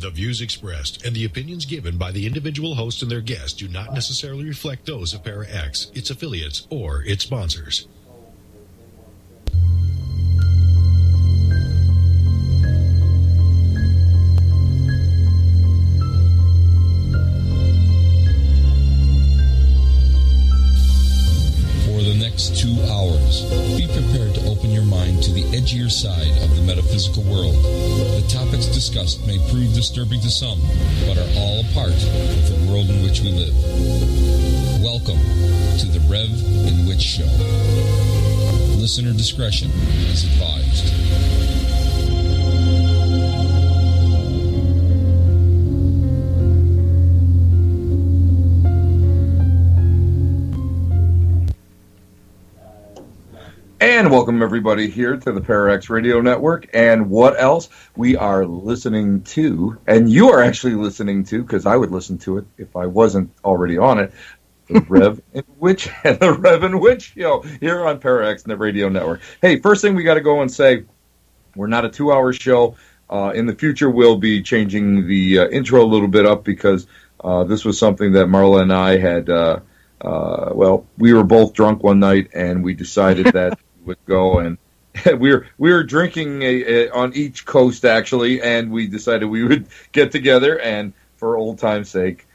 The views expressed and the opinions given by the individual host and their guests do not necessarily reflect those of Para X, its affiliates, or its sponsors. For the next 2 hours, be prepared to open your mind to the edgier side of the metaphysical world. The topics discussed may prove disturbing to some, but are all a part of the world in which we live. Welcome to the Rev and Witch Show. Listener discretion is advised. And welcome everybody here to the Parax Radio Network. And what else we are listening to, and you are actually listening to, because I would listen to it if I wasn't already on it, the Rev and Witch and the Rev and Witch Show here on Parax Radio Network. Hey, first thing we got to go and say, we're not a 2-hour show. In the future, we'll be changing the intro a little bit up because this was something that Marla and I had. Well, we were both drunk one night, and we decided that would go, and we were drinking on each coast actually, and we decided we would get together and, for old time's sake,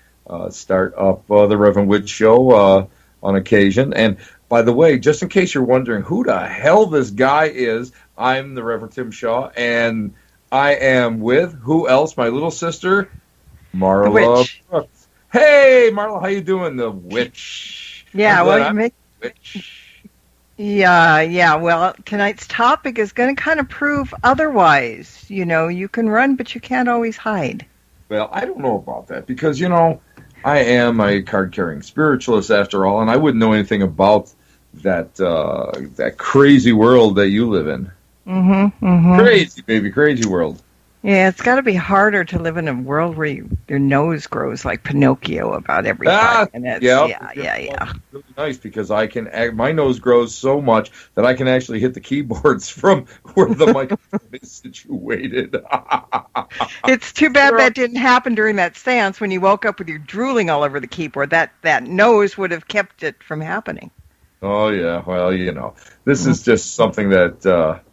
start up the Rev and Witch Show on occasion. And by the way, just in case you're wondering who the hell this guy is, I'm the Reverend Tim Shaw, and I am with who else? My little sister, Marla Brooks. Hey, Marla, how you doing? The witch. Yeah, well, you make witch. Yeah. Well, tonight's topic is going to kind of prove otherwise. You know, you can run, but you can't always hide. Well, I don't know about that because, you know, I am a card-carrying spiritualist after all, and I wouldn't know anything about that crazy world that you live in. Mm-hmm. Crazy, baby, crazy world. Yeah, it's got to be harder to live in a world where your nose grows like Pinocchio about every 5 minutes. Yeah. It's really nice because my nose grows so much that I can actually hit the keyboards from where the microphone is situated. It's too bad that didn't happen during that seance when you woke up with your drooling all over the keyboard. That nose would have kept it from happening. Oh, yeah. Well, you know, this is just something that...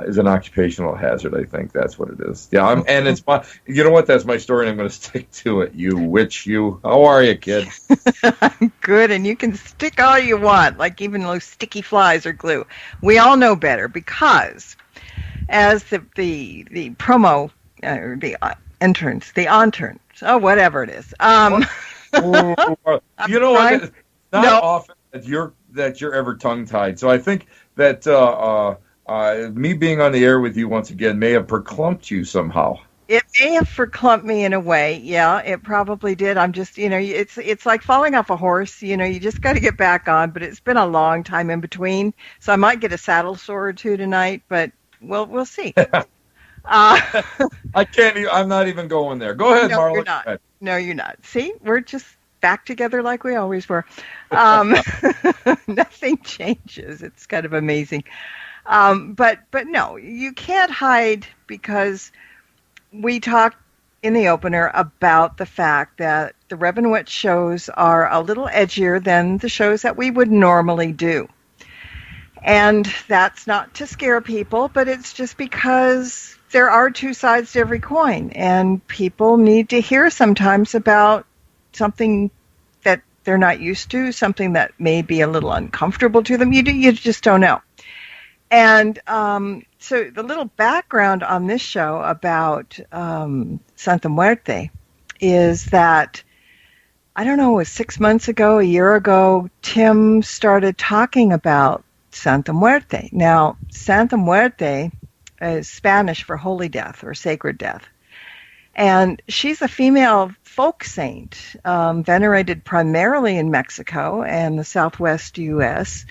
is an occupational hazard. I think that's what it is. Yeah, and it's my. You know what? That's my story, and I'm going to stick to it. You witch, you. How are you, kid? I'm good, and you can stick all you want, like even those sticky flies or glue. We all know better because, as the promo or the entrance, whatever it is. You know what? It's not often that you're ever tongue-tied. So I think that. Me being on the air with you once again may have verklempt you somehow. It may have verklempt me in a way. Yeah, it probably did. I'm just, you know, it's like falling off a horse. You know, you just got to get back on. But it's been a long time in between, so I might get a saddle sore or two tonight. But we'll see. I can't. I'm not even going there. Go ahead, Marla. You're not. No, you're not. See, we're just back together like we always were. Nothing changes. It's kind of amazing. But no, you can't hide because we talked in the opener about the fact that the Rev and Witch shows are a little edgier than the shows that we would normally do. And that's not to scare people, but it's just because there are two sides to every coin, and people need to hear sometimes about something that they're not used to, something that may be a little uncomfortable to them. You just don't know. And so the little background on this show about Santa Muerte is that, I don't know, it was 6 months ago, a year ago, Tim started talking about Santa Muerte. Now, Santa Muerte is Spanish for holy death or sacred death. And she's a female folk saint, venerated primarily in Mexico and the Southwest U.S.,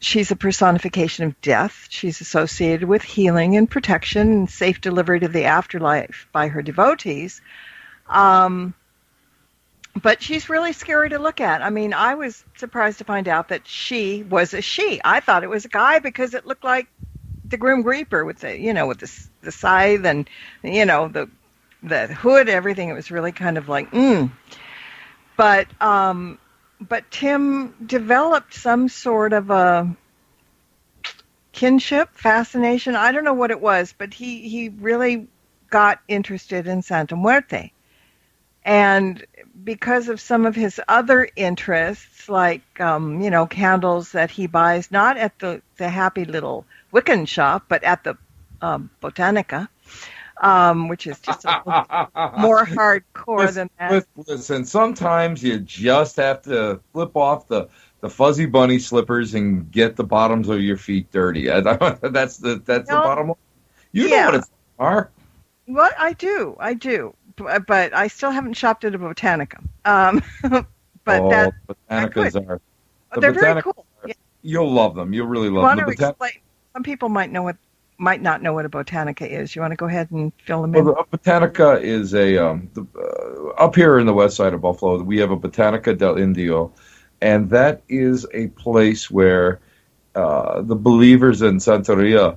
she's a personification of death. She's associated with healing and protection and safe delivery to the afterlife by her devotees. But she's really scary to look at. I mean, I was surprised to find out that she was a she. I thought it was a guy because it looked like the Grim Reaper with the, you know, with the scythe and, you know, the the hood, everything. It was really kind of like, But Tim developed some sort of a kinship, fascination. I don't know what it was, but he really got interested in Santa Muerte. And because of some of his other interests, like, candles that he buys, not at the happy little Wiccan shop, but at the Botanica, which is just a little more hardcore than that. Listen, sometimes you just have to flip off the fuzzy bunny slippers and get the bottoms of your feet dirty. That's the bottom line. You know what it's are. Well, I do. But I still haven't shopped at a Botanica. But Botanicas are. They're very cool. Yeah. You'll love them. You'll really love them. Explain? Some people might not know what a Botanica is. You want to go ahead and fill them in? Well, a Botanica is up here in the west side of Buffalo. We have a Botanica del Indio, and that is a place where the believers in Santeria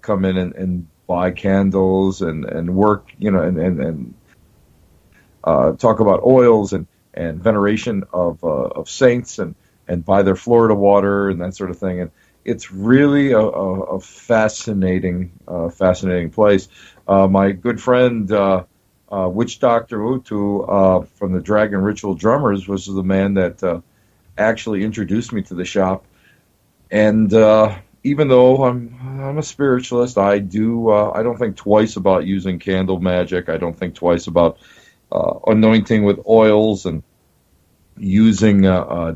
come in and buy candles and work, and talk about oils and veneration of saints and buy their Florida water and that sort of thing. And it's really a fascinating place. My good friend, Witch Doctor Utu from the Dragon Ritual Drummers, was the man that actually introduced me to the shop. And even though I'm a spiritualist, I don't think twice about using candle magic. I don't think twice about anointing with oils and using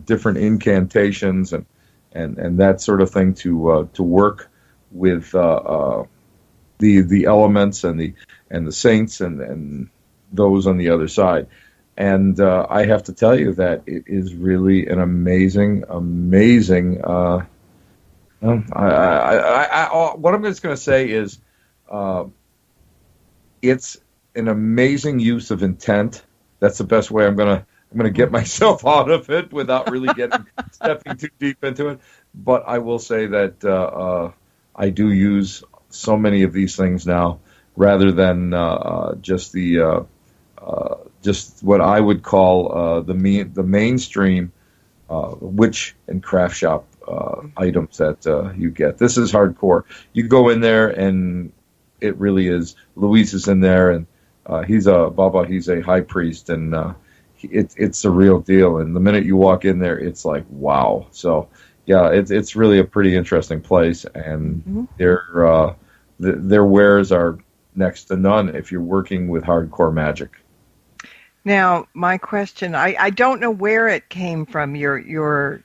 different incantations and that sort of thing to work with the elements and the saints and those on the other side. And I have to tell you that it is really an amazing. What I'm just going to say is, it's an amazing use of intent. That's the best way I'm going to get myself out of it without really stepping too deep into it. But I will say that I do use so many of these things now, rather than just what I would call the mainstream witch and craft shop items that you get. This is hardcore. You go in there and it really is. Luis is in there, and he's a high priest, and it's a real deal. And the minute you walk in there, it's like, wow. So yeah, it's really a pretty interesting place, and their wares are next to none if you're working with hardcore magic. Now, my question, I don't know where it came from, your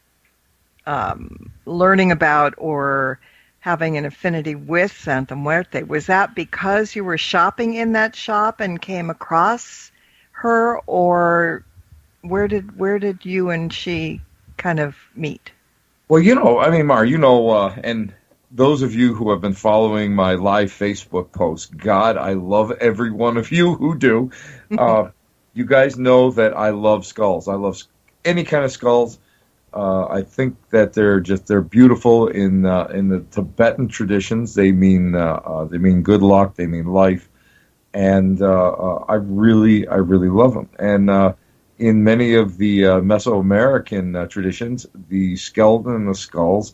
learning about or having an affinity with Santa Muerte. Was that because you were shopping in that shop and came across her, or where did you and she kind of meet? Well, Mar, and those of you who have been following my live Facebook posts, God, I love every one of you who do. You guys know that I love skulls. I love any kind of skulls. I think that they're beautiful in the Tibetan traditions. They mean good luck. They mean life, and I really love them. And in many of the Mesoamerican traditions, the skeleton and the skulls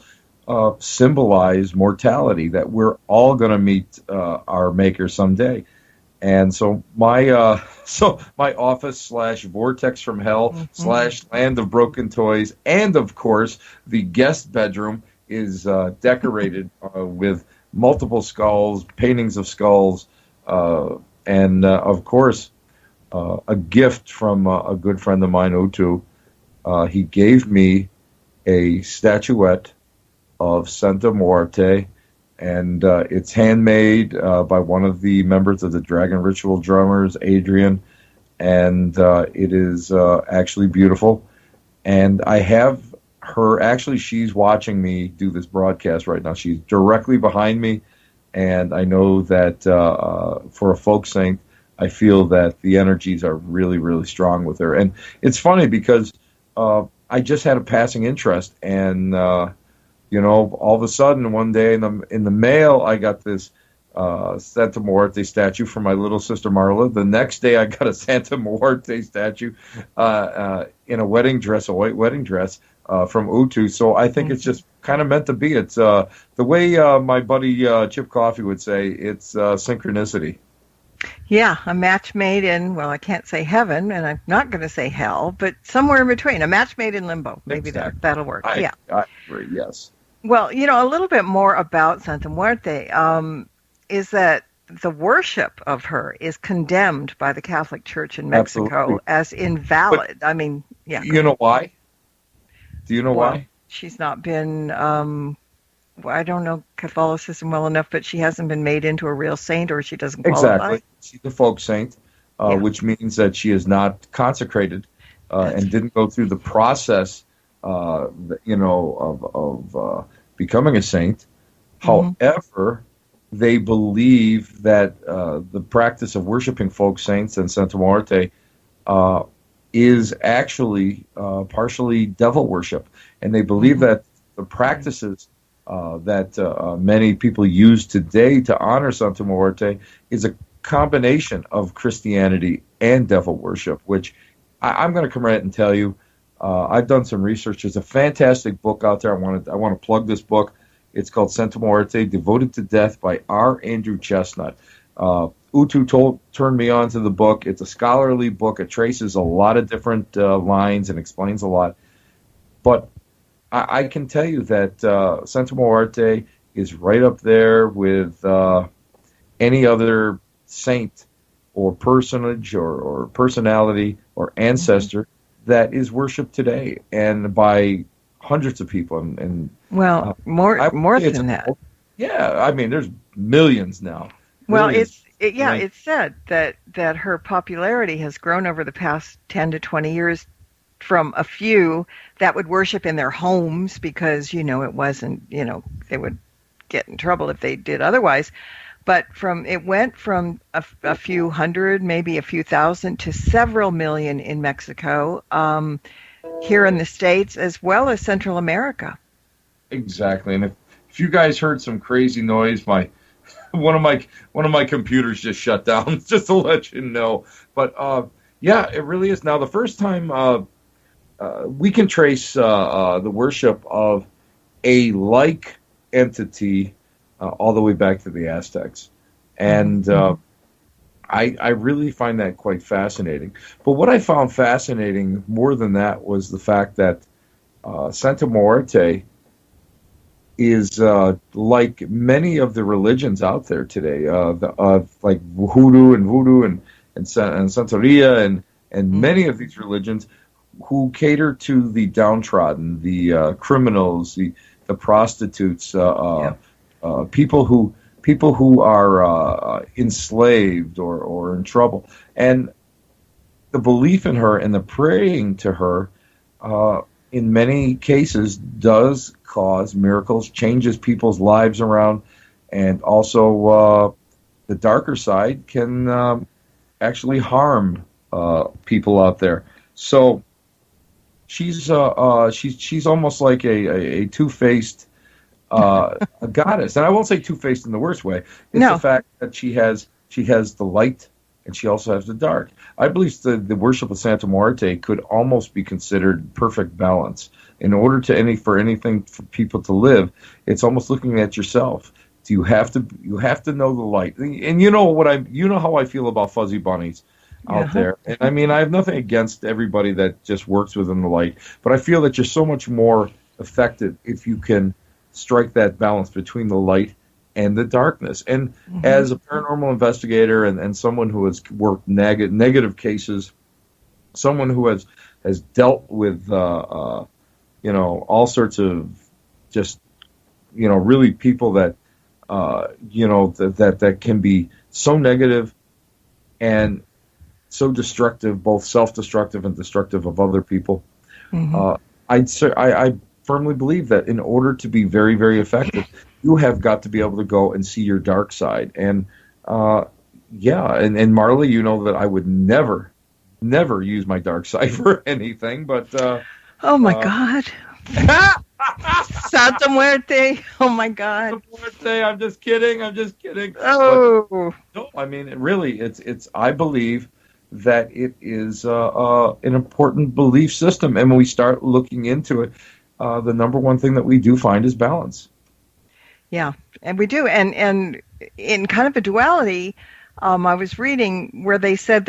symbolize mortality. That we're all going to meet our Maker someday. And so my office / vortex from hell / land of broken toys, and of course the guest bedroom is decorated with multiple skulls, paintings of skulls, and of course a gift from a good friend of mine, Utu. He gave me a statuette of Santa Muerte. And it's handmade by one of the members of the Dragon Ritual Drummers, Adrian, and it is actually beautiful. And I have her, actually, she's watching me do this broadcast right now. She's directly behind me, and I know that for a folk saint, I feel that the energies are really, really strong with her. And it's funny because I just had a passing interest, and all of a sudden, one day in the mail, I got this Santa Muerte statue for my little sister Marla. The next day, I got a Santa Muerte statue in a wedding dress, a white wedding dress from Utu. So I think it's just kind of meant to be. It's the way my buddy Chip Coffey would say, it's synchronicity. Yeah, a match made in, well, I can't say heaven, and I'm not going to say hell, but somewhere in between. A match made in limbo. Maybe Exactly. that'll work. I agree, yes. Well, a little bit more about Santa Muerte is that the worship of her is condemned by the Catholic Church in Mexico Absolutely. as invalid. But, I mean, yeah. You know why? Do you know why? She's not been, I don't know Catholicism well enough, but she hasn't been made into a real saint, or she doesn't qualify. Exactly. She's a folk saint, which means that she is not consecrated and didn't go through the process, of becoming a saint. However, they believe that the practice of worshiping folk saints and Santa Muerte is actually partially devil worship, and they believe that the practices that many people use today to honor Santa Muerte is a combination of Christianity and devil worship, which I'm going to come right and tell you. I've done some research. There's a fantastic book out there. I want to plug this book. It's called Santa Muerte, Devoted to Death by R. Andrew Chestnut. Utu turned me on to the book. It's a scholarly book. It traces a lot of different lines and explains a lot. But I can tell you that Santa Muerte is right up there with any other saint or personage or personality or ancestor that is worshipped today, and by hundreds of people. And well, more than that. Yeah, I mean, there's millions now. Well, Millions. It's said that her popularity has grown over the past 10 to 20 years from a few that would worship in their homes because, it wasn't, they would get in trouble if they did otherwise. But it went from a few hundred, maybe a few thousand, to several million in Mexico, here in the States, as well as Central America. Exactly. And if you guys heard some crazy noise, one of my computers just shut down, just to let you know. But yeah, it really is. Now, the first time we can trace the worship of a like entity all the way back to the Aztecs. And I really find that quite fascinating. But what I found fascinating more than that was the fact that Santa Muerte is like many of the religions out there today, like voodoo and Santeria and many of these religions who cater to the downtrodden, the criminals, the prostitutes, people who are enslaved or in trouble. And the belief in her and the praying to her, in many cases, does cause miracles, changes people's lives around, and also the darker side can actually harm people out there. So she's almost like a two-faced a goddess, and I won't say two-faced in the worst way. It's the fact that she has the light and she also has the dark. I believe the worship of Santa Muerte could almost be considered perfect balance. In order for people to live, it's almost looking at yourself. You have to know the light, and you know how I feel about fuzzy bunnies out there. And I mean, I have nothing against everybody that just works within the light, but I feel that you're so much more effective if you can strike that balance between the light and the darkness. And as a paranormal investigator and someone who has worked negative cases, someone who has dealt with all sorts of just really people that that can be so negative and so destructive, both self-destructive and destructive of other people. I firmly believe that in order to be very, very effective, you have got to be able to go and see your dark side. And and Marley, you know that I would never use my dark side for anything. But oh my God. Santa Muerte. Oh my God. Muerte, I'm just kidding. Oh. But, no, I mean, really, it's. I believe that it is an important belief system, and when we start looking into it, the number one thing that we do find is balance. Yeah, and we do, and in kind of a duality, I was reading where they said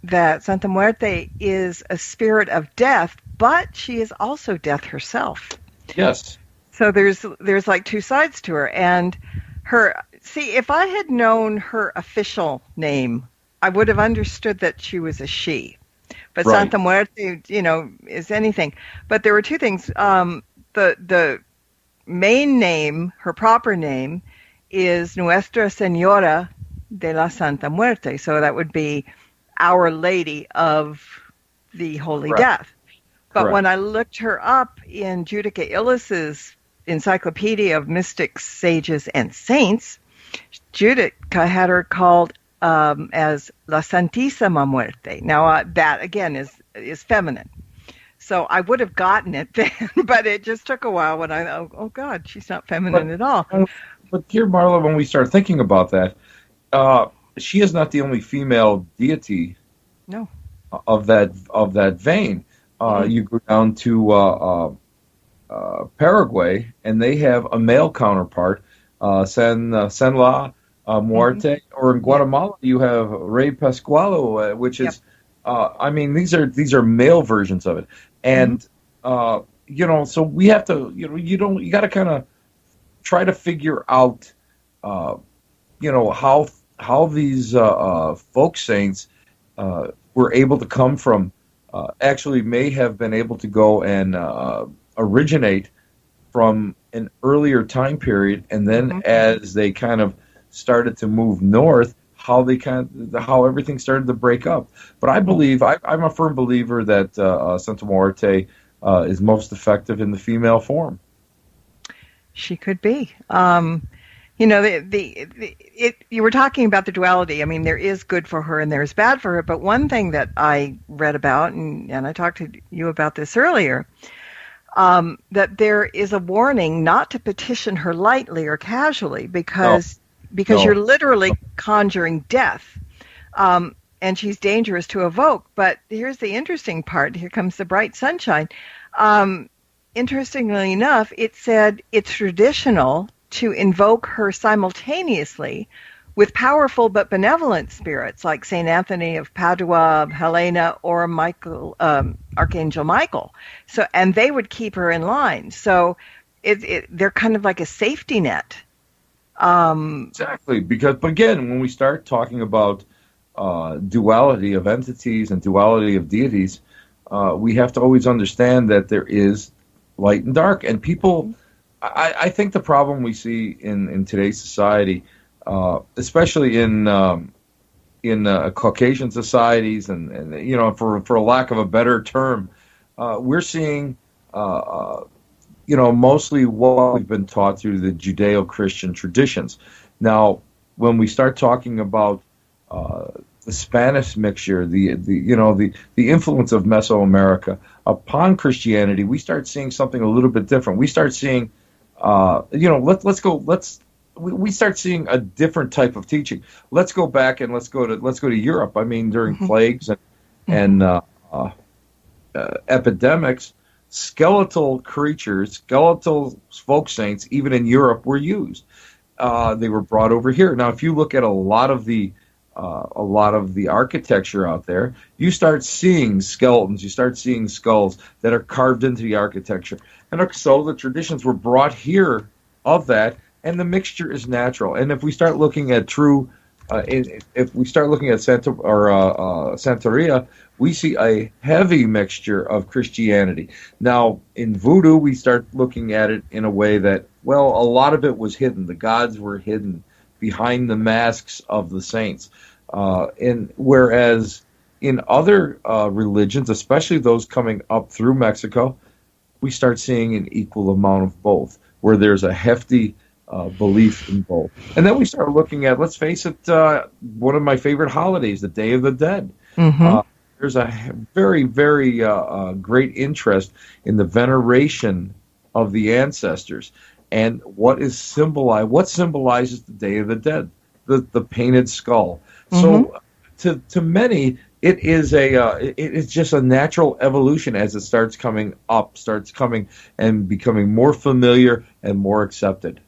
that Santa Muerte is a spirit of death, but she is also death herself. Yes. So there's like two sides to her, and her. See, if I had known her official name, I would have understood that she was a she. But Right. Santa Muerte, is anything. But there were two things. The main name, her proper name, is Nuestra Señora de la Santa Muerte. So that would be Our Lady of the Holy Correct. Death. But Correct. when I looked her up in Judica Illis's Encyclopedia of Mystics, Sages, and Saints, Judica had her called as La Santísima Muerte. Now, that, again, is feminine. So I would have gotten it then, but it just took a while when oh God, she's not feminine at all. But dear Marla, when we start thinking about that, she is not the only female deity. No. Of that vein. You go down to Paraguay, and they have a male counterpart, San La Muerte, or in Guatemala you have Rey Pascualo, which is, I mean, these are male versions of it, and so we have to, you got to kind of try to figure out, how these folk saints were able to come from, actually may have been able to go and originate from an earlier time period, and then as they kind of started to move north, how everything started to break up. But I believe, I'm a firm believer that Santa Muerte is most effective in the female form. She could be. You were talking about the duality. I mean, there is good for her and there's bad for her. But one thing that I read about, and I talked to you about this earlier, that there is a warning not to petition her lightly or casually because you're literally conjuring death. And she's dangerous to evoke. But here's the interesting part. Here comes the bright sunshine. Interestingly enough, it said it's traditional to invoke her simultaneously with powerful but benevolent spirits like St. Anthony of Padua, Helena, or Archangel Michael. So, and they would keep her in line. So they're kind of like a safety net. Exactly, but again, when we start talking about duality of entities and duality of deities, we have to always understand that there is light and dark, and people. I think the problem we see in today's society, especially in Caucasian societies, and for a lack of a better term, we're seeing mostly what we've been taught through the Judeo-Christian traditions. Now, when we start talking about the Spanish mixture, the influence of Mesoamerica upon Christianity, we start seeing something a little bit different. We start seeing, we start seeing a different type of teaching. Let's go back and let's go to Europe. I mean, during plagues and epidemics, skeletal creatures, skeletal folk saints, even in Europe, were used. They were brought over here. Now, if you look at a lot of the architecture out there, you start seeing skeletons, you start seeing skulls that are carved into the architecture. And so the traditions were brought here of that, and the mixture is natural. And if we start looking at Santeria, we see a heavy mixture of Christianity. Now, in voodoo, we start looking at it in a way that, well, a lot of it was hidden. The gods were hidden behind the masks of the saints. Whereas in other religions, especially those coming up through Mexico, we start seeing an equal amount of both, where there's a hefty belief in both. And then we start looking at, let's face it, one of my favorite holidays, the Day of the Dead. There's a very, very great interest in the veneration of the ancestors. And what symbolizes the Day of the Dead? The painted skull. So to many, it is just a natural evolution as it starts coming and becoming more familiar and more accepted.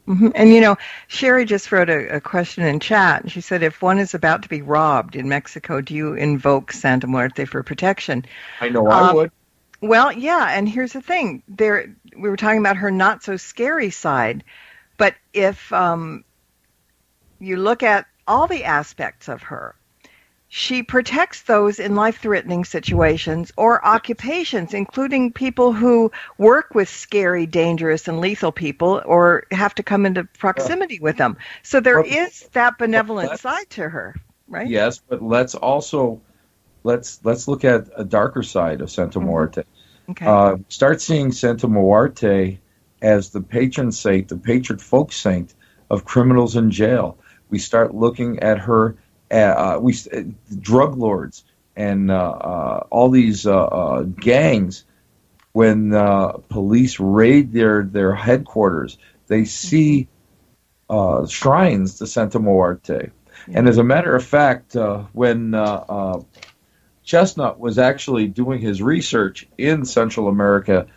And Sherry just wrote a question in chat, and she said, if one is about to be robbed in Mexico, do you invoke Santa Muerte for protection? I know I would. Well, yeah, and here's the thing. We were talking about her not so scary side, but if you look at all the aspects of her, she protects those in life-threatening situations or occupations, including people who work with scary, dangerous, and lethal people or have to come into proximity with them. So there is that benevolent side to her, right? Yes, but let's look at a darker side of Santa Muerte. Okay. Start seeing Santa Muerte as the patron saint, the patron folk saint of criminals in jail. We start looking at her, drug lords and all these gangs. When police raid their headquarters, they see shrines to Santa Muerte. And as a matter of fact, when Chestnut was actually doing his research in Central America,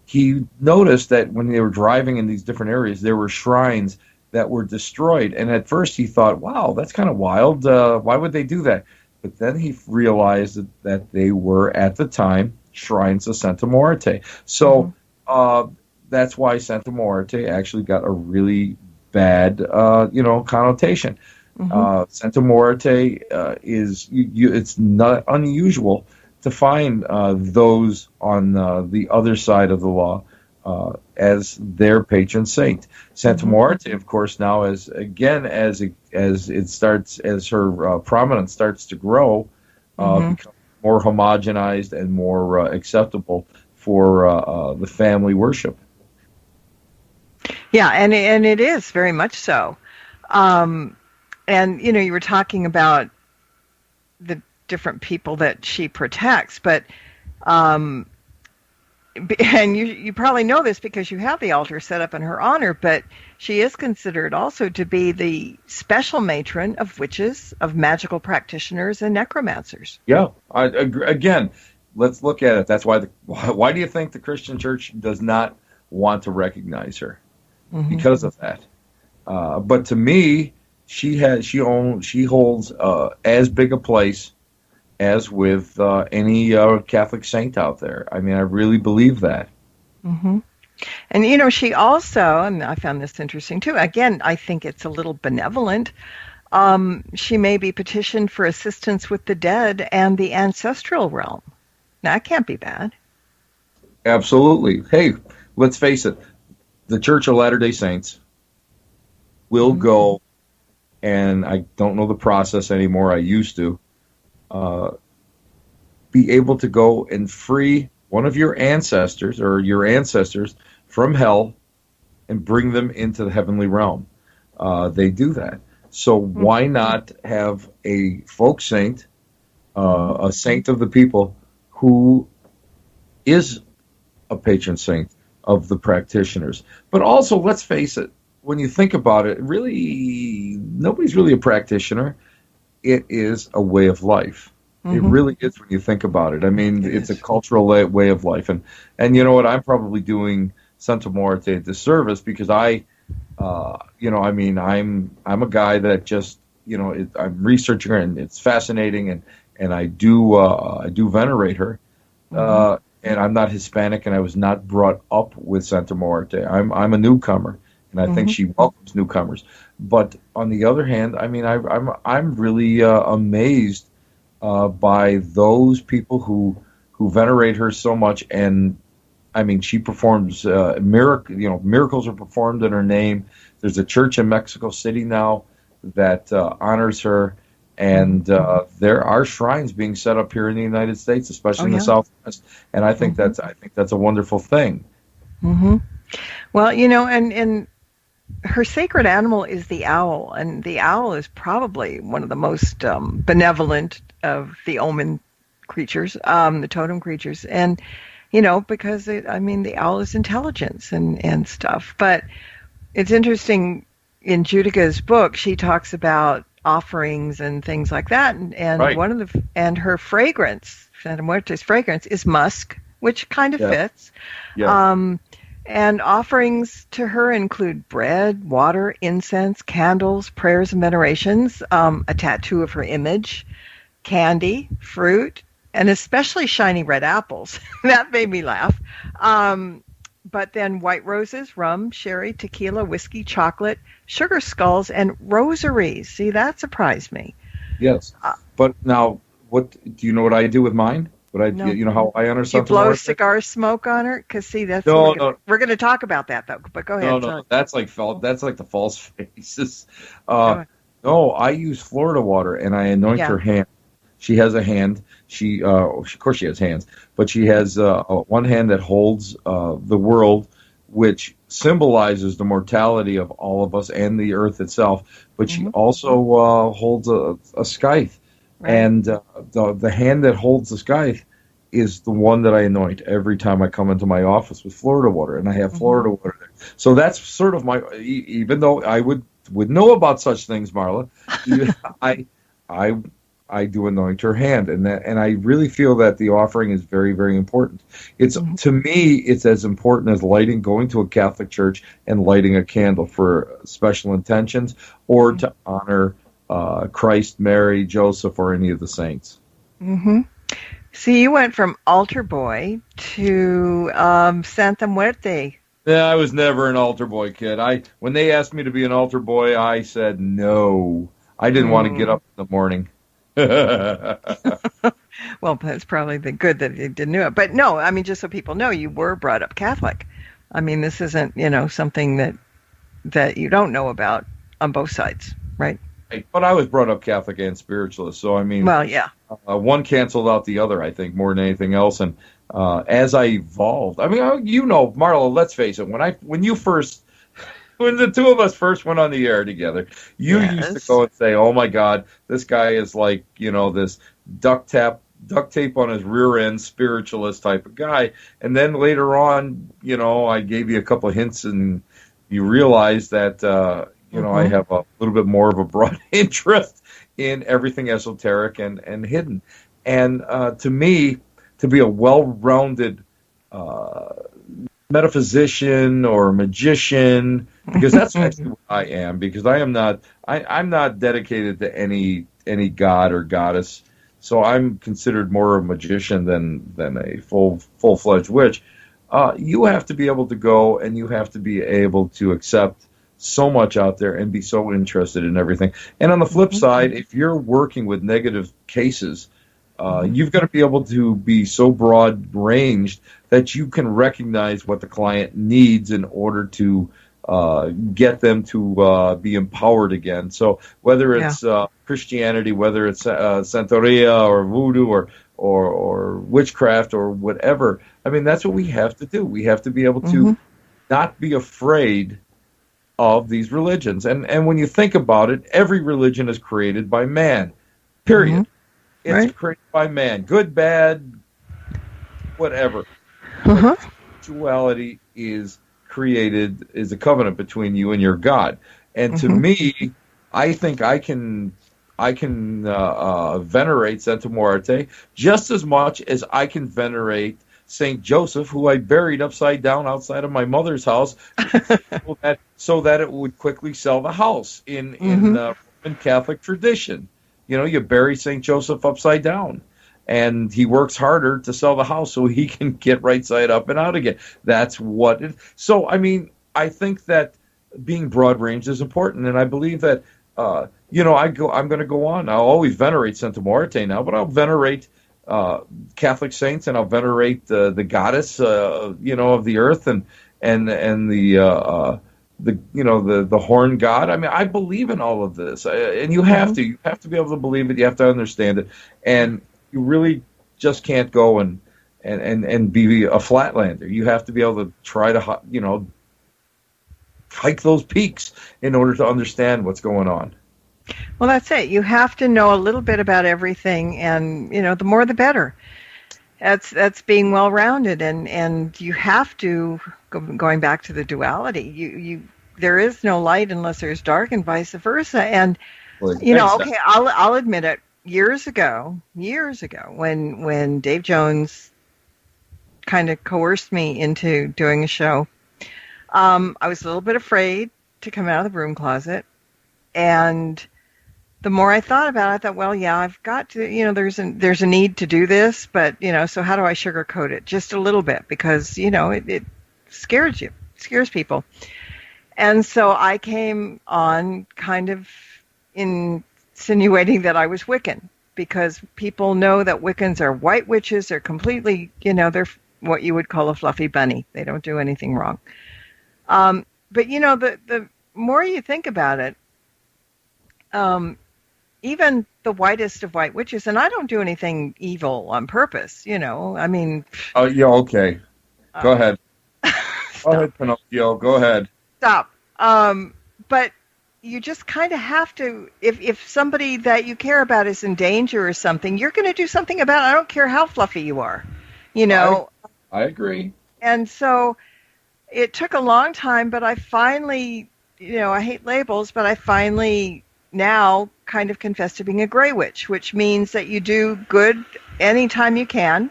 he noticed that when they were driving in these different areas, there were shrines that were destroyed. And at first he thought, wow, that's kind of wild. Why would they do that? But then he realized that they were, at the time, shrines of Santa Muerte. So that's why Santa Muerte actually got a really bad, connotation. Santa Muerte is it's not unusual to find those on the other side of the law as their patron saint. Santa Muerte, of course, now as her prominence starts to grow, becomes more homogenized and more acceptable for the family worship. Yeah, and it is very much so. And, you were talking about the different people that she protects, but, and you probably know this because you have the altar set up in her honor, but she is considered also to be the special matron of witches, of magical practitioners, and necromancers. Yeah, again, let's look at it. That's why do you think the Christian church does not want to recognize her? Because of that. But to me, she holds as big a place as with any Catholic saint out there. I mean, I really believe that. And she also, and I found this interesting too. Again, I think it's a little benevolent. She may be petitioned for assistance with the dead and the ancestral realm. Now, that can't be bad. Absolutely. Hey, let's face it. The Church of Latter-day Saints will go, and I don't know the process anymore, I used to, be able to go and free one of your ancestors or your ancestors from hell and bring them into the heavenly realm. They do that. So why not have a folk saint, a saint of the people, who is a patron saint of the practitioners? But also, let's face it, when you think about it, really, nobody's really a practitioner. It is a way of life. It really is when you think about it. I mean, it's a cultural way of life. And you know what? I'm probably doing Santa Muerte a disservice because I'm a guy that just, I'm researching her and it's fascinating and I do venerate her. And I'm not Hispanic and I was not brought up with Santa Muerte. I'm a newcomer. And I think she welcomes newcomers. But on the other hand, I mean, I'm really amazed by those people who venerate her so much. And I mean, she performs miracles are performed in her name. There's a church in Mexico City now that honors her, and there are shrines being set up here in the United States, especially in the Southwest. And I think that's a wonderful thing. Well, and her sacred animal is the owl, and the owl is probably one of the most benevolent of the omen creatures, the totem creatures. And because the owl is intelligence and stuff. But it's interesting, in Judica's book, she talks about offerings and things like that, and Right. and her fragrance, Santa Muerte's fragrance, is musk, which kind of fits. Yeah. And offerings to her include bread, water, incense, candles, prayers and venerations, a tattoo of her image, candy, fruit, and especially shiny red apples. That made me laugh. But then white roses, rum, sherry, tequila, whiskey, chocolate, sugar skulls, and rosaries. See, that surprised me. Yes. But now, what do you know what I do with mine? No. You know how I honor You Santa blow Muerte? cigar smoke on her? Because, see, that's No. we're going to talk about that, though. But go ahead. No, that's like the false faces. ahead. No, I use Florida water and I anoint her hand. She has a hand. Of course, she has hands, but she has one hand that holds the world, which symbolizes the mortality of all of us and the earth itself. But she also holds a scythe, and the hand that holds the scythe is the one that I anoint every time I come into my office with Florida water, and I have Florida water there. So that's sort of my. Even though I would know about such things, Marla, I do anoint her hand, and I really feel that the offering is very, very important. It's to me, it's as important as going to a Catholic church and lighting a candle for special intentions, or to honor Christ, Mary, Joseph, or any of the saints. Mm-hmm. See, you went from altar boy to Santa Muerte. Yeah, I was never an altar boy kid. When they asked me to be an altar boy, I said no. I didn't want to get up in the morning. Well, that's probably good that they didn't know it. But no, just so people know, you were brought up Catholic. This isn't, something that you don't know about on both sides, right? But I was brought up Catholic and spiritualist, so well, yeah. One canceled out the other, I think, more than anything else. And as I evolved, Marla, let's face it, when the two of us first went on the air together, you used to go and say, "Oh my God, this guy is like, this duct tape on his rear end spiritualist type of guy." And then later on, I gave you a couple of hints, and you realized that I have a little bit more of a broad interest in everything esoteric and hidden. And to me, to be a well-rounded metaphysician or magician, because that's actually what I am, because I'm not dedicated to any god or goddess, so I'm considered more a magician than a full-fledged witch. You have to be able to go, and you have to be able to accept so much out there and be so interested in everything. And on the flip side, if you're working with negative cases, you've got to be able to be so broad ranged that you can recognize what the client needs in order to get them to be empowered again. So whether it's Christianity, whether it's Santeria or voodoo or witchcraft or whatever, that's what we have to do. We have to be able to not be afraid of these religions. And when you think about it, every religion is created by man, period. It's created by man, good, bad, whatever. Spirituality is a covenant between you and your God. And to me, I think I can venerate Santa Muerte just as much as I can venerate Saint Joseph, who I buried upside down outside of my mother's house, so that it would quickly sell the house in Roman Catholic tradition. You bury Saint Joseph upside down, and he works harder to sell the house so he can get right side up and out again. That's what it. So I think that being broad range is important, and I believe that I'm going to go on. I'll always venerate Santa Muerte now, but I'll venerate Catholic saints, and I'll venerate the goddess, of the earth, and the horn god. I believe in all of this, and you have to be able to believe it. You have to understand it, and you really just can't go and be a flatlander. You have to be able to try to hike those peaks in order to understand what's going on. Well, that's it. You have to know a little bit about everything, and the more the better. That's being well-rounded, and you have to, going back to the duality, you there is no light unless there's dark, and vice versa. And okay, I'll admit it. Years ago, when Dave Jones kind of coerced me into doing a show, I was a little bit afraid to come out of the broom closet, and the more I thought about it, I thought, well, yeah, I've got to, there's a need to do this, but, so how do I sugarcoat it? Just a little bit, because, it scares people. And so I came on kind of insinuating that I was Wiccan, because people know that Wiccans are white witches. They're completely, they're what you would call a fluffy bunny. They don't do anything wrong. But, the more you think about it, even the whitest of white witches, and I don't do anything evil on purpose, I mean... Oh, yeah, okay. Go ahead. Go ahead, Pinocchio. Go ahead. Stop. But you just kind of have to, if somebody that you care about is in danger or something, you're going to do something about it. I don't care how fluffy you are, I agree. And so it took a long time, but I finally, I hate labels, but I finally now kind of confess to being a gray witch, which means that you do good anytime you can.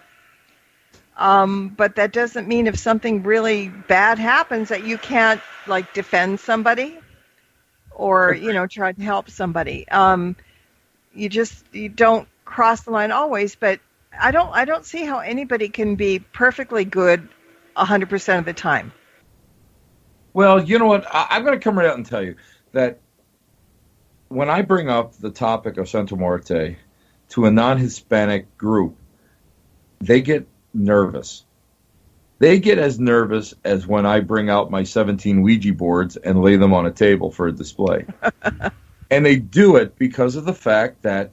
But that doesn't mean if something really bad happens that you can't defend somebody or, try to help somebody. You don't cross the line always, but I don't see how anybody can be perfectly good 100% of the time. Well, you know what? I'm going to come right out and tell you that when I bring up the topic of Santa Muerte to a non-Hispanic group, they get nervous. They get as nervous as when I bring out my 17 Ouija boards and lay them on a table for a display. And they do it because of the fact that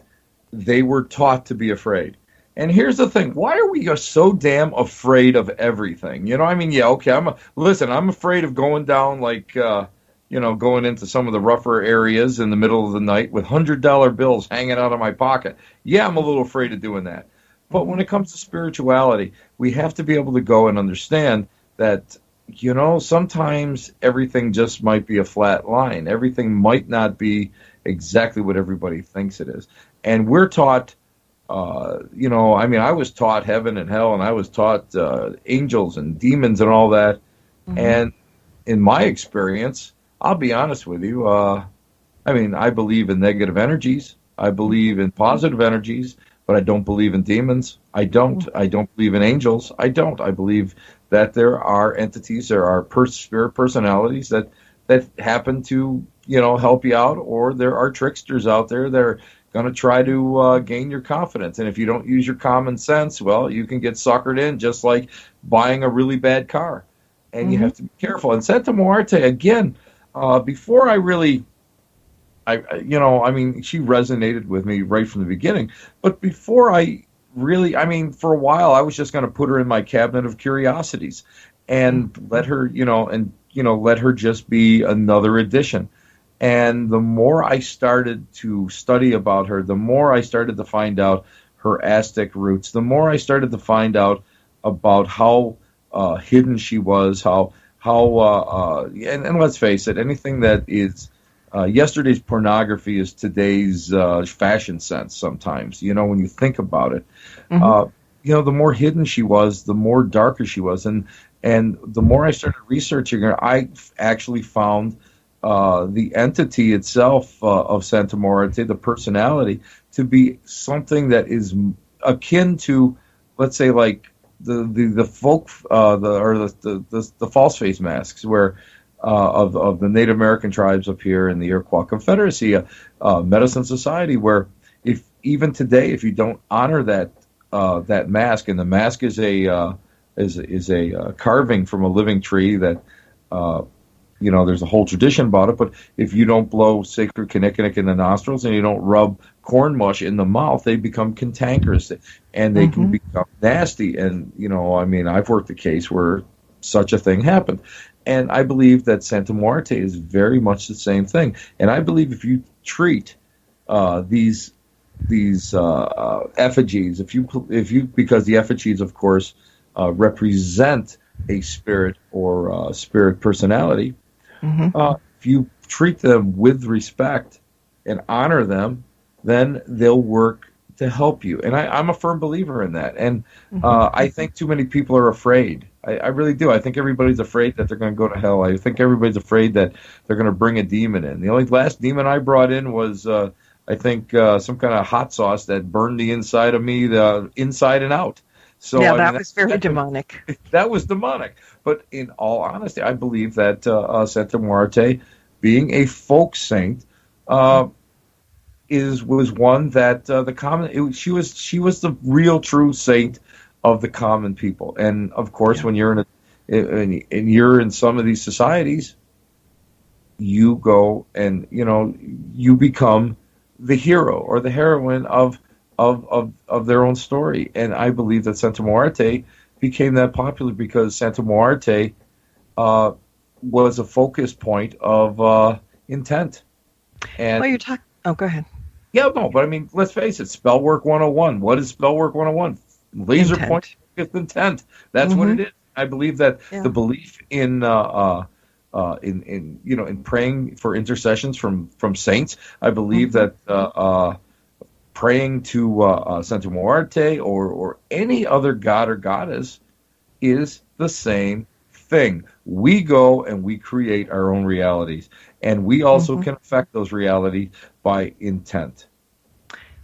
they were taught to be afraid. And here's the thing. Why are we so damn afraid of everything? Yeah, okay, I'm afraid of going down going into some of the rougher areas in the middle of the night with $100 bills hanging out of my pocket. Yeah, I'm a little afraid of doing that. But when it comes to spirituality, we have to be able to go and understand that, sometimes everything just might be a flat line. Everything might not be exactly what everybody thinks it is. And we're taught, I was taught heaven and hell, and I was taught angels and demons and all that. Mm-hmm. And in my experience, I'll be honest with you, I believe in negative energies. I believe in positive energies. But I don't believe in demons. I don't believe in angels. I don't. I believe that there are entities, there are spirit personalities that happen to, help you out, or there are tricksters out there that are going to try to gain your confidence. And if you don't use your common sense, well, you can get suckered in, just like buying a really bad car. And you have to be careful. And Santa Muerte, again, before I really... she resonated with me right from the beginning. But before I really, for a while, I was just going to put her in my cabinet of curiosities and let her, let her just be another addition. And the more I started to study about her, the more I started to find out her Aztec roots, the more I started to find out about how hidden she was, and let's face it, anything that is yesterday's pornography is today's fashion sense sometimes, when you think about it. Mm-hmm. The more hidden she was, the more darker she was. And the more I started researching her, I actually found the entity itself of Santa Muerte, the personality, to be something that is akin to, let's say, like the folk, the false face masks, where of the Native American tribes up here in the Iroquois Confederacy, Medicine Society, where even today, if you don't honor that mask, and the mask is a carving from a living tree that there's a whole tradition about it. But if you don't blow sacred kinnikinnick in the nostrils and you don't rub corn mush in the mouth, they become cantankerous and they can become nasty. And I've worked a case where such a thing happened. And I believe that Santa Muerte is very much the same thing. And I believe if you treat these effigies, if you because the effigies, of course, represent a spirit or spirit personality. If you treat them with respect and honor them, then they'll work to help you. And I'm a firm believer in that. And I think too many people are afraid. I really do. I think everybody's afraid that they're going to go to hell. I think everybody's afraid that they're going to bring a demon in. The only last demon I brought in was, I think, some kind of hot sauce that burned the inside of me, the inside and out. So yeah, that was very demonic. That was demonic. But in all honesty, I believe that Santa Muerte, being a folk saint, was one that she was the real true saint of the common people. And of course, when you're you're in some of these societies, you go and you become the hero or the heroine of their own story. And I believe that Santa Muerte became that popular because Santa Muerte was a focus point of intent. And well, you're talking. Oh, go ahead. Yeah, no, but I mean, let's face it. Spellwork 101. What is Spellwork 101? Laser point focused intent. That's what it is. I believe that the belief in praying for intercessions from saints. I believe that praying to Santa Muerte or any other god or goddess is the same thing. We go and we create our own realities, and we also can affect those realities by intent.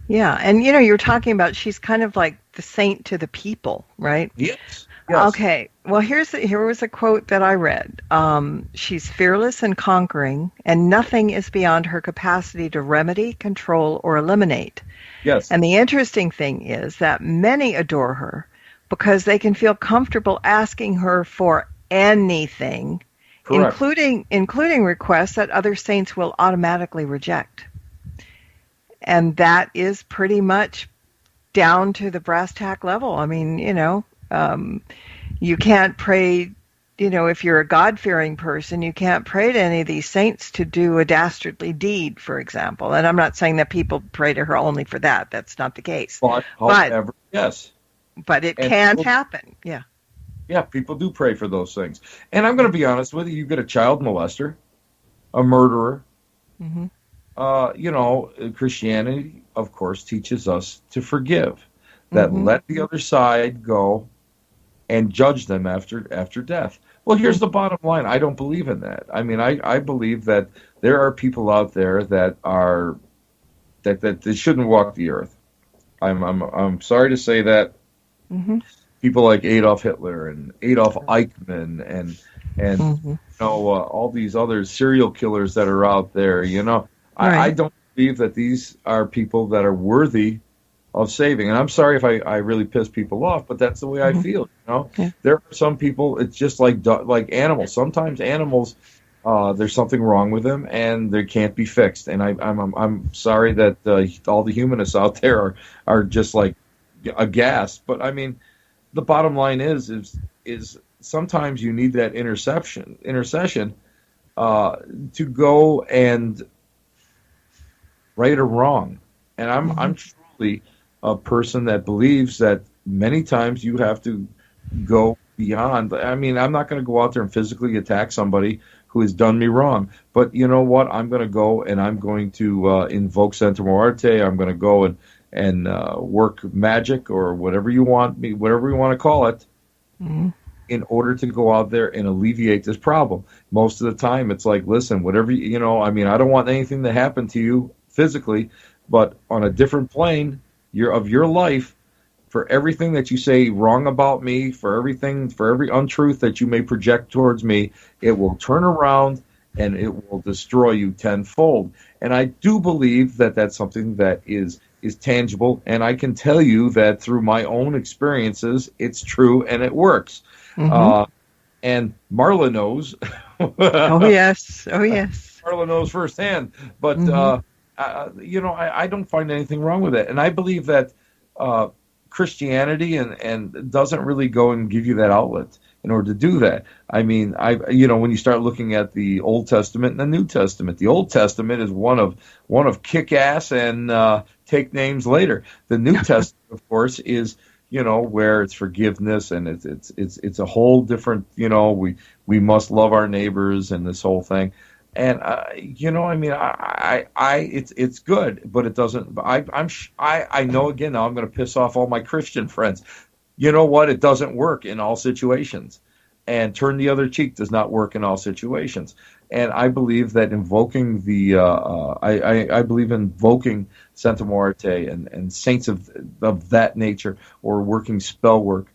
Yeah, and you're talking about she's kind of like the saint to the people, right? Yes. Okay. Well, here was a quote that I read. She's fearless and conquering, and nothing is beyond her capacity to remedy, control, or eliminate. Yes. And the interesting thing is that many adore her because they can feel comfortable asking her for anything, including requests that other saints will automatically reject. And that is pretty much down to the brass tack level. I mean, you can't pray, if you're a God-fearing person, you can't pray to any of these saints to do a dastardly deed, for example. And I'm not saying that people pray to her only for that. That's not the case. However, yes. But it can happen, yeah. Yeah, people do pray for those things. And I'm going to be honest with you. You get a child molester, a murderer. Christianity, of course, teaches us to forgive. That let the other side go and judge them after death. Well, here's the bottom line. I don't believe in that. I mean, I believe that there are people out there that they shouldn't walk the earth. I'm sorry to say that. People like Adolf Hitler and Adolf Eichmann and all these other serial killers that are out there. I don't believe that these are people that are worthy of saving. And I'm sorry if I really piss people off, but that's the way I feel. There are some people. It's just like animals. Sometimes animals, there's something wrong with them and they can't be fixed. And I'm sorry that all the humanists out there are just like aghast. But I mean, the bottom line is sometimes you need that intercession to go and right or wrong. And I'm truly a person that believes that many times you have to go beyond. I mean, I'm not going to go out there and physically attack somebody who has done me wrong. But you know what? I'm going to go and I'm going to invoke Santa Muerte. I'm going to go and work magic or whatever you want to call it, in order to go out there and alleviate this problem. Most of the time, it's like, listen, whatever I mean, I don't want anything to happen to you physically, but on a different plane, of your life, for everything that you say wrong about me, for every untruth that you may project towards me, it will turn around and it will destroy you tenfold. And I do believe that that's something that is tangible, and I can tell you that through my own experiences, it's true and it works. And Marla knows. Oh yes. Marla knows firsthand. But I don't find anything wrong with it, and I believe that Christianity and doesn't really go and give you that outlet in order to do that. I mean, when you start looking at the Old Testament and the New Testament, the Old Testament is one of kick-ass and take names later. The New Testament, of course, is where it's forgiveness, and it's a whole different. We must love our neighbors and this whole thing. And it's good, but it doesn't. I know again now I'm going to piss off all my Christian friends. You know what? It doesn't work in all situations, and turn the other cheek does not work in all situations. And I believe that invoking I believe invoking Santa Muerte and saints of that nature, or working spell work.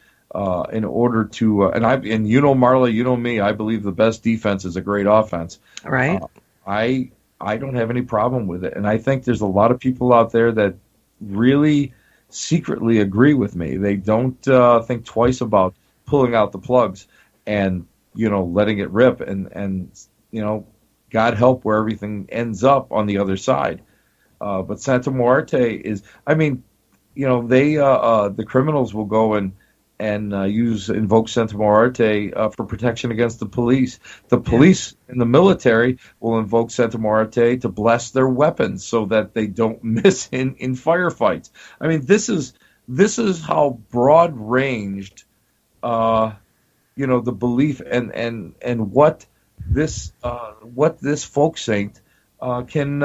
In order to, Marla, me, I believe the best defense is a great offense. Right. I don't have any problem with it. And I think there's a lot of people out there that really secretly agree with me. They don't think twice about pulling out the plugs and, letting it rip. And God help where everything ends up on the other side. But Santa Muerte is, the criminals will go and invoke Santa Muerte for protection against the police. The police in the military will invoke Santa Muerte to bless their weapons so that they don't miss in firefights. I mean, this is how broad ranged, the belief and what this folk saint can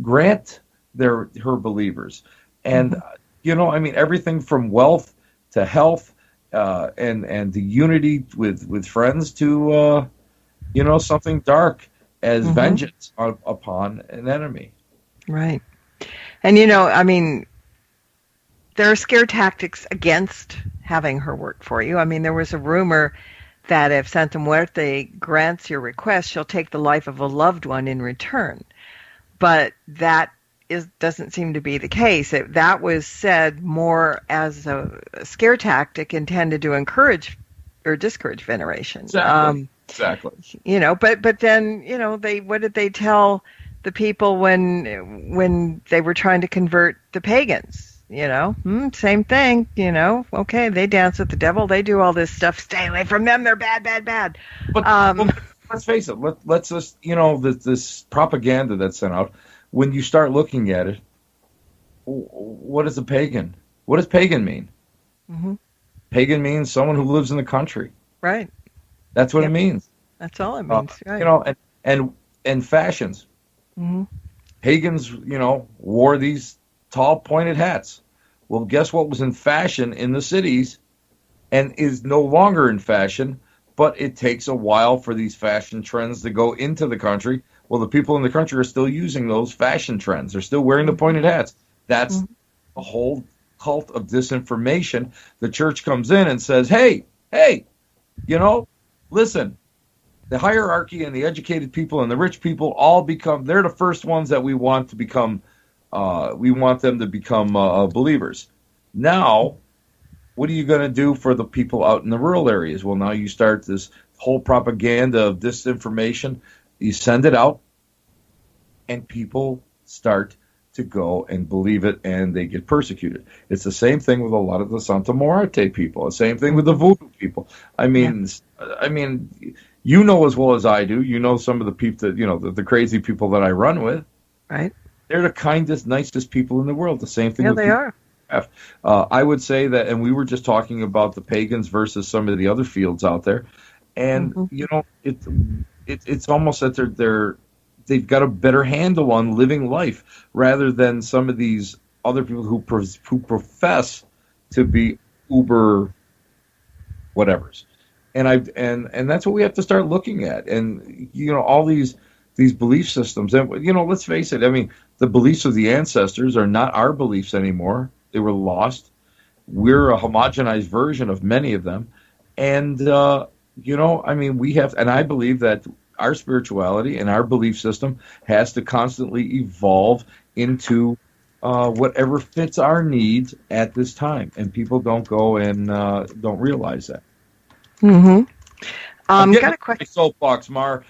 grant her believers, and everything from wealth to health. And the unity with friends to something dark as vengeance upon an enemy. Right. And there are scare tactics against having her work for you. I mean, there was a rumor that if Santa Muerte grants your request, she'll take the life of a loved one in return. But that doesn't seem to be the case. That was said more as a scare tactic intended to encourage or discourage veneration. Exactly. But then what did they tell the people when they were trying to convert the pagans? Same thing. Okay, they dance with the devil. They do all this stuff. Stay away from them. They're bad, bad, bad. But let's face it. Let's just this propaganda that's sent out. When you start looking at it, what is a pagan? What does pagan mean? Mm-hmm. Pagan means someone who lives in the country. Right. That's what it means. That's all it means. Right. And fashions. Mm-hmm. Pagans, wore these tall pointed hats. Well, guess what was in fashion in the cities and is no longer in fashion, but it takes a while for these fashion trends to go into the country. Well, the people in the country are still using those fashion trends. They're still wearing the pointed hats. That's a whole cult of disinformation. The church comes in and says, hey, listen, the hierarchy and the educated people and the rich people they're the first ones that we want to become, we want them to become believers. Now, what are you going to do for the people out in the rural areas? Well, now you start this whole propaganda of disinformation. You send it out, and people start to go and believe it, and they get persecuted. It's the same thing with a lot of the Santa Muerte people. The same thing with the voodoo people. I mean, as well as I do. Some of the people that the crazy people that I run with. Right. They're the kindest, nicest people in the world. The same thing. Yeah, they are. I would say that, and we were just talking about the pagans versus some of the other fields out there, and it's almost that they've got a better handle on living life rather than some of these other people who profess to be uber whatevers, and that's what we have to start looking at, and all these belief systems, and let's face it. I mean, the beliefs of the ancestors are not our beliefs anymore. They were lost. We're a homogenized version of many of them, and we have, and I believe that our spirituality and our belief system has to constantly evolve into whatever fits our needs at this time. And people don't go and don't realize that. Mm-hmm. Got a question. Soapbox, Mar.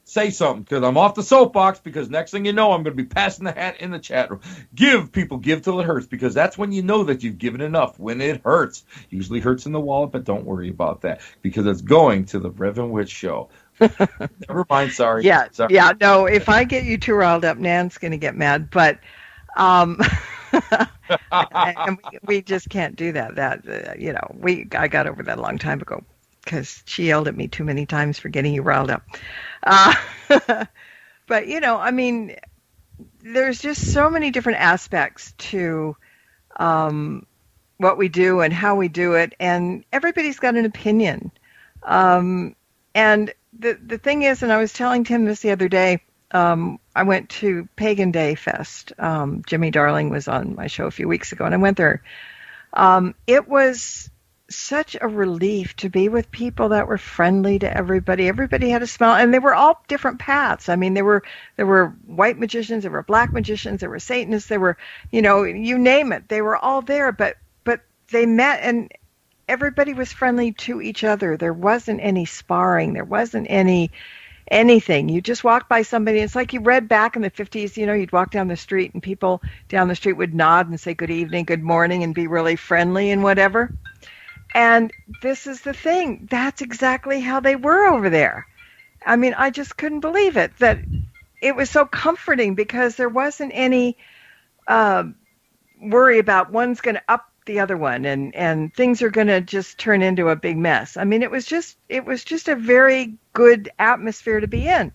Say something, because I'm off the soapbox, because next thing you know, I'm going to be passing the hat in the chat room. Give till it hurts, because that's when you know that you've given enough, when it hurts. Usually hurts in the wallet, but don't worry about that, because it's going to the Rev and Witch show. Never mind, sorry. Yeah, no, if I get you too riled up, Nan's going to get mad, but And we just can't do that. I got over that a long time ago because she yelled at me too many times for getting you riled up. But I mean, there's just so many different aspects to what we do and how we do it, and everybody's got an opinion. And the thing is, and I was telling Tim this the other day, I went to Pagan Day Fest. Jimmy Darling was on my show a few weeks ago, and I went there. It was such a relief to be with people that were friendly to everybody. Everybody had a smile, and they were all different paths. I mean, there were white magicians, there were black magicians, there were Satanists, there were, you name it. They were all there, but they met, and everybody was friendly to each other. There wasn't any sparring. There wasn't anything. You just walked by somebody. It's like you read back in the 50s, you'd walk down the street and people down the street would nod and say good evening, good morning, and be really friendly and whatever. And this is the thing. That's exactly how they were over there. I mean, I just couldn't believe it, that it was so comforting because there wasn't any worry about one's going to up the other one and things are going to just turn into a big mess. I mean, it was just a very good atmosphere to be in.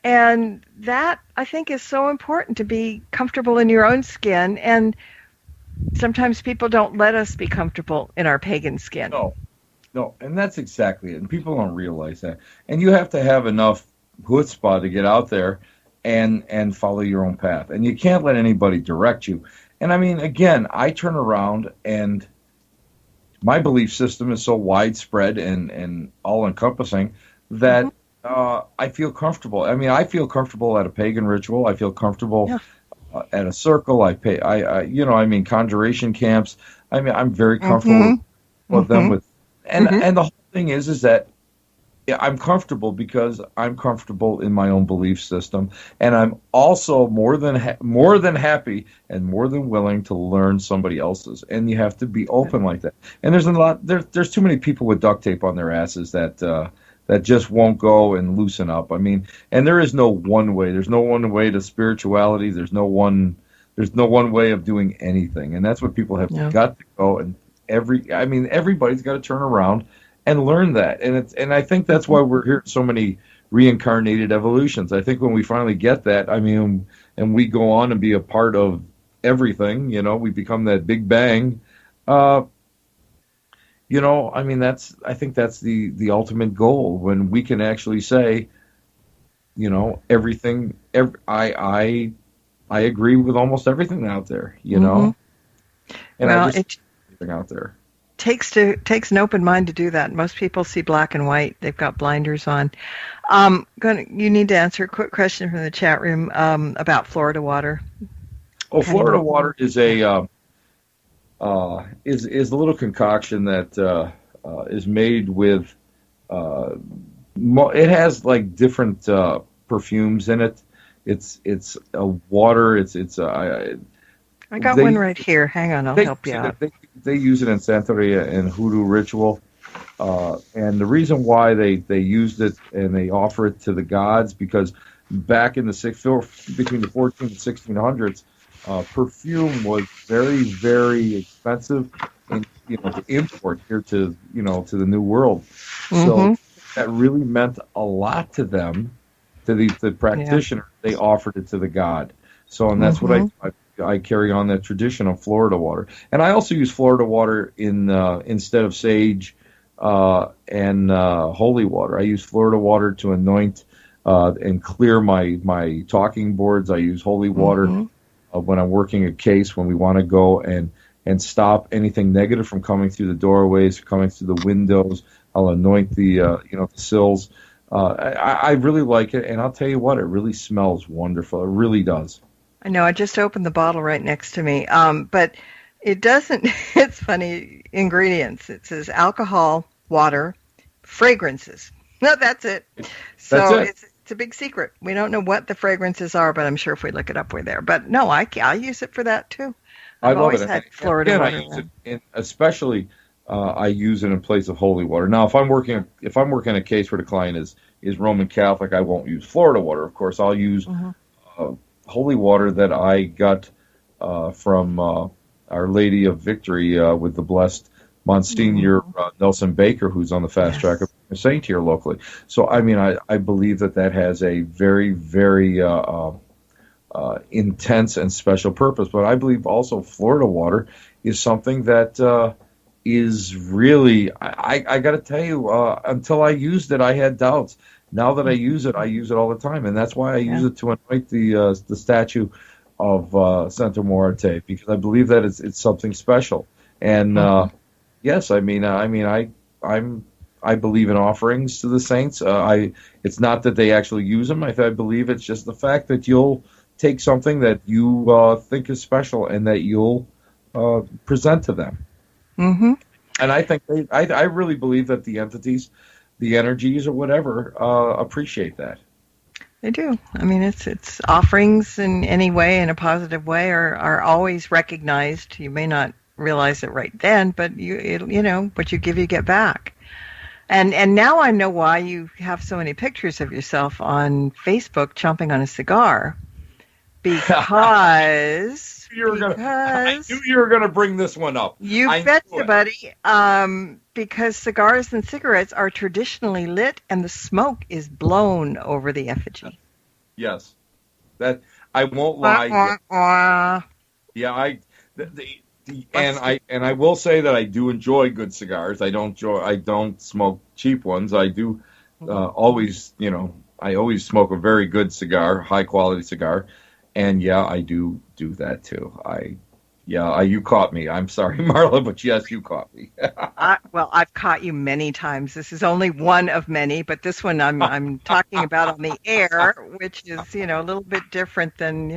And that, I think, is so important, to be comfortable in your own skin. And sometimes people don't let us be comfortable in our pagan skin. No, and that's exactly it. And people don't realize that. And you have to have enough chutzpah to get out there and follow your own path. And you can't let anybody direct you. And I mean, again, I turn around and my belief system is so widespread and all-encompassing that I feel comfortable. I mean, I feel comfortable at a pagan ritual. I feel comfortable at a circle. Conjuration camps. I mean, I'm very comfortable with them. And the whole thing is that I'm comfortable because I'm comfortable in my own belief system, and I'm also more than happy and more than willing to learn somebody else's. And you have to be open like that. And there's too many people with duct tape on their asses that just won't go and loosen up. I mean, and there is no one way. There's no one way to spirituality. There's no one way of doing anything. And that's what people have got to go. And everybody's got to turn around and learn that. And I think that's why we're hearing so many reincarnated evolutions. I think when we finally get that, I mean, and we go on and be a part of everything, we become that Big Bang. I mean, I think that's the ultimate goal, when we can actually say, everything. I agree with almost everything out there, And everything out there. Takes an open mind to do that. Most people see black and white. They've got blinders on. You need to answer a quick question from the chat room about Florida water. Oh, Florida water is a little concoction that is made with. It has like different perfumes in it. It's a water. I got one right here. Hang on, I'll help you out. They use it in Santeria and hoodoo ritual. And the reason why they used it and they offer it to the gods, because back in between the 14 and 1600s, perfume was very, very expensive to import here to the New World. So that really meant a lot to them, to the practitioner. They offered it to the god. So, and that's what I carry on that tradition of Florida water. And I also use Florida water instead of sage and holy water. I use Florida water to anoint and clear my talking boards. I use holy water when I'm working a case, when we want to go and stop anything negative from coming through the doorways, coming through the windows. I'll anoint the sills. I really like it, and I'll tell you what, it really smells wonderful. It really does. I know, I just opened the bottle right next to me, but it doesn't, it's funny, ingredients. It says alcohol, water, fragrances. No, that's it. So it's a big secret. We don't know what the fragrances are, but I'm sure if we look it up, we're there. But no, I use it for that too. I've always had Florida water. I use it especially I use it in place of holy water. Now, if I'm working a case where the client is Roman Catholic, I won't use Florida water. Of course, I'll use holy water that I got from Our Lady of Victory with the blessed Monsignor Nelson Baker, who's on the fast track of a saint here locally. So, I mean, I believe that has a very, very intense and special purpose. But I believe also Florida water is something that is really, I got to tell you, until I used it, I had doubts. Now that I use it all the time. And that's why I use it to anoint the statue of Santa Muerte, because I believe that it's something special. And yes, I believe in offerings to the saints. It's not that they actually use them. I believe it's just the fact that you'll take something that you think is special and that you'll present to them. Mm-hmm. And I think I really believe that the entities, the energies or whatever, appreciate that. They do. I mean, it's offerings in any way, in a positive way, are always recognized. You may not realize it right then, but what you give, you get back. And now I know why you have so many pictures of yourself on Facebook chomping on a cigar, because I knew you were gonna bring this one up. You betcha, buddy. Because cigars and cigarettes are traditionally lit, and the smoke is blown over the effigy. Yes, that I won't lie. Yeah, I will say that I do enjoy good cigars. I don't smoke cheap ones. I do always, I always smoke a very good cigar, high quality cigar, and I do that too. You caught me. I'm sorry, Marla, but yes, you caught me. Well, I've caught you many times. This is only one of many, but this one I'm talking about on the air, which is, a little bit different than,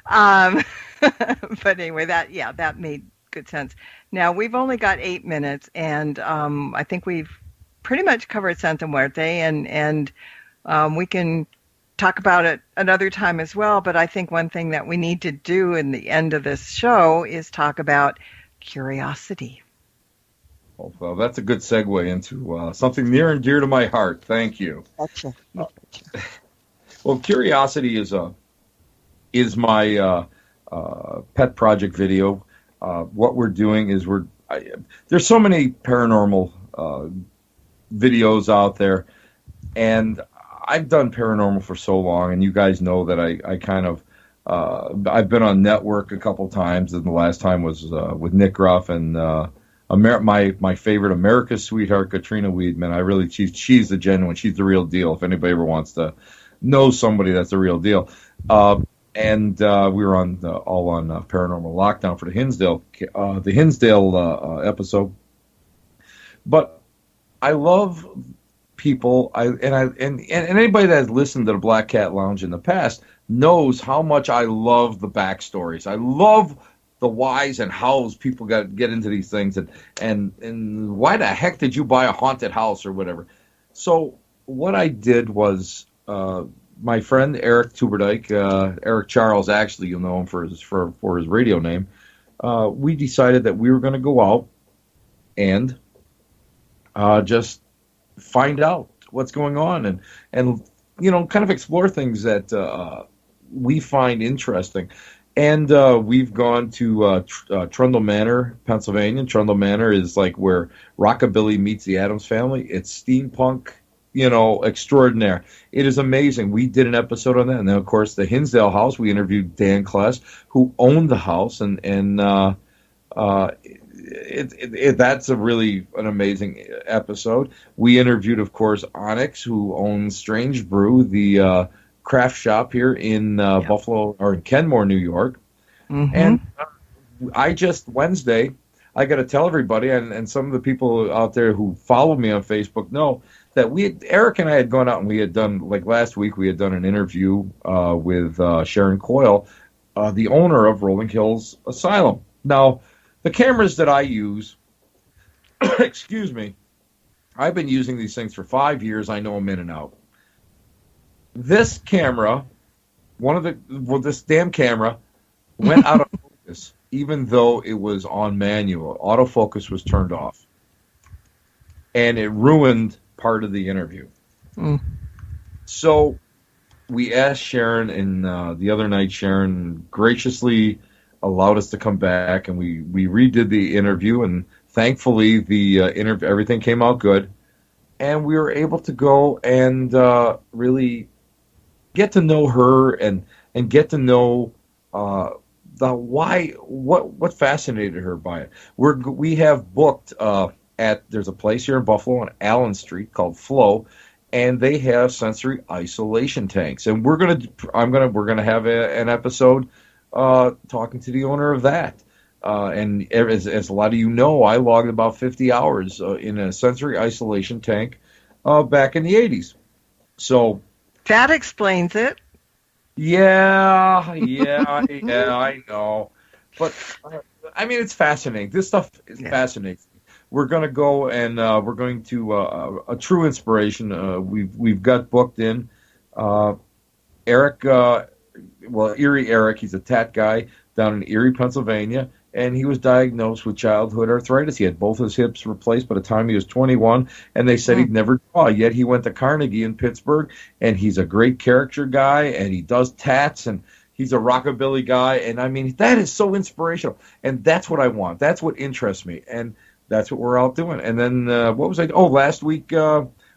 but anyway, that made good sense. Now, we've only got 8 minutes, and I think we've pretty much covered Santa Muerte, and we can talk about it another time as well, but I think one thing that we need to do in the end of this show is talk about curiosity. Well, that's a good segue into something near and dear to my heart. Thank you. Gotcha. Well, curiosity is my pet project video. What we're doing is there's so many paranormal videos out there, and I've done paranormal for so long, and you guys know that I kind of I've been on network a couple times, and the last time was with Nick Gruff and my favorite America's Sweetheart, Katrina Weidman. She's the genuine, she's the real deal. If anybody ever wants to know somebody that's the real deal, and we were all on Paranormal Lockdown for the Hinsdale episode. But I love people, and anybody that has listened to the Black Cat Lounge in the past knows how much I love the backstories. I love the whys and hows people get into these things, and why the heck did you buy a haunted house or whatever. So what I did was, my friend Eric Tuberdike, Eric Charles, actually you'll know him for his radio name, we decided that we were going to go out and just find out what's going on and kind of explore things that we find interesting. And we've gone to Trundle Manor, Pennsylvania. Trundle Manor is like where rockabilly meets the Addams Family. It's steampunk, extraordinaire. It is amazing. We did an episode on that. And then, of course, the Hinsdale house, we interviewed Dan Kless, who owned the house, and that's an amazing episode. We interviewed, of course, Onyx, who owns Strange Brew, the craft shop here in Buffalo, or in Kenmore, New York. Mm-hmm. And Wednesday, I got to tell everybody, and some of the people out there who follow me on Facebook know that Eric and I had gone out and we had done, like last week, we had done an interview with Sharon Coyle, the owner of Rolling Hills Asylum. Now, the cameras that I use, excuse me, I've been using these things for 5 years. I know them in and out. This camera, this damn camera went out of focus, even though it was on manual. Autofocus was turned off. And it ruined part of the interview. Mm. So we asked Sharon, and the other night Sharon graciously allowed us to come back, and we redid the interview, and thankfully the everything came out good, and we were able to go and really get to know her and get to know what fascinated her by it. We have booked there's a place here in Buffalo on Allen Street called Flow, and they have sensory isolation tanks, and we're gonna have an episode talking to the owner of that. And as a lot of you know, I logged about 50 hours in a sensory isolation tank back in the 80s. So that explains it. Yeah, I know. But, I mean, it's fascinating. This stuff is fascinating. We're going to go and we're going to a true inspiration. We've got booked in Eric, Erie Eric. He's a tat guy down in Erie, Pennsylvania, and he was diagnosed with childhood arthritis. He had both his hips replaced by the time he was 21, and they said he'd never draw. Yet he went to Carnegie in Pittsburgh, and he's a great character guy, and he does tats, and he's a rockabilly guy, and I mean, that is so inspirational, and that's what I want. That's what interests me, and that's what we're out doing. And then, last week,